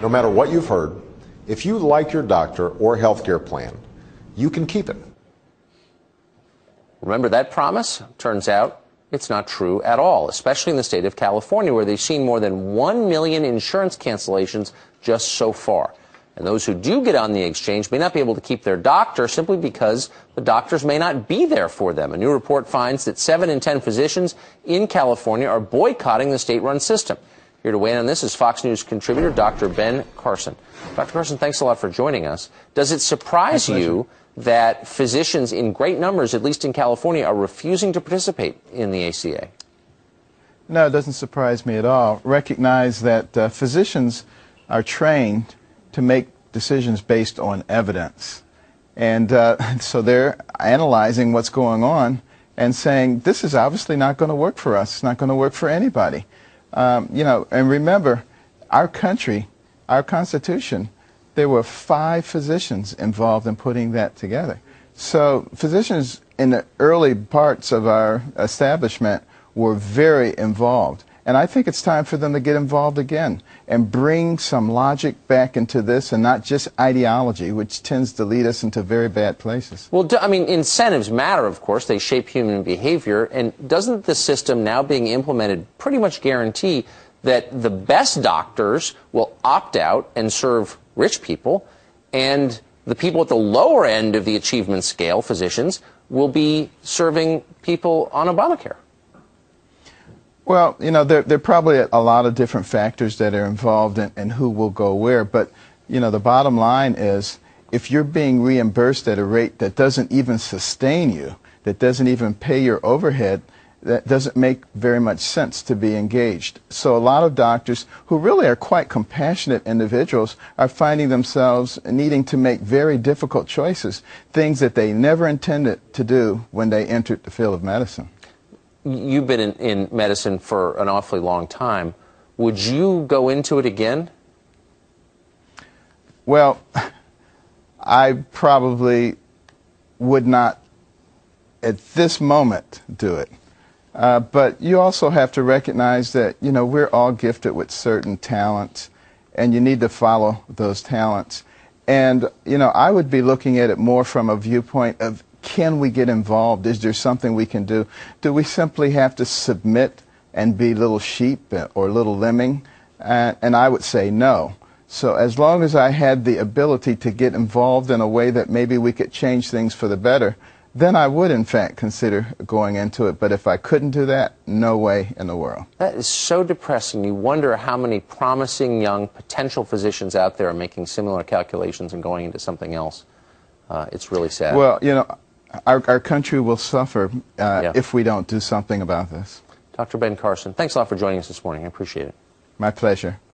No matter what you've heard, if you like your doctor or healthcare plan, you can keep it. Remember that promise? Turns out it's not true at all, especially in the state of California, where they've seen more than 1 million insurance cancellations just so far. And those who do get on the exchange may not be able to keep their doctor simply because the doctors may not be there for them. A new report finds that 7 in 10 physicians in California are boycotting the state-run system. Here to weigh in on this is Fox News contributor Dr. Ben Carson. Dr. Carson, thanks a lot for joining us. Does it surprise you that physicians in great numbers, at least in California, are refusing to participate in the ACA? No, it doesn't surprise me at all. Recognize that physicians are trained to make decisions based on evidence. And so they're analyzing what's going on and saying, this is obviously not going to work for us. It's not going to work for anybody. And remember, our country, our Constitution, there were 5 physicians involved in putting that together. So physicians in the early parts of our establishment were very involved. And I think it's time for them to get involved again and bring some logic back into this and not just ideology, which tends to lead us into very bad places. Well, I mean, incentives matter, of course. They shape human behavior. And doesn't the system now being implemented pretty much guarantee that the best doctors will opt out and serve rich people, and the people at the lower end of the achievement scale, physicians, will be serving people on Obamacare? Well, there are probably a lot of different factors that are involved in who will go where, but, the bottom line is if you're being reimbursed at a rate that doesn't even sustain you, that doesn't even pay your overhead, that doesn't make very much sense to be engaged. So a lot of doctors who really are quite compassionate individuals are finding themselves needing to make very difficult choices, things that they never intended to do when they entered the field of medicine. You've been in medicine for an awfully long time. Would you go into it again? Well, I probably would not at this moment do it. But you also have to recognize that, we're all gifted with certain talents, and you need to follow those talents. And, I would be looking at it more from a viewpoint of, can we get involved? Is there something we can do? Do we simply have to submit and be little sheep or little lemming? And I would say no. So as long as I had the ability to get involved in a way that maybe we could change things for the better, then I would, in fact, consider going into it. But if I couldn't do that, no way in the world. That is so depressing. You wonder how many promising young potential physicians out there are making similar calculations and going into something else. It's really sad. Well, our country will suffer if we don't do something about this. Dr. Ben Carson, thanks a lot for joining us this morning. I appreciate it. My pleasure.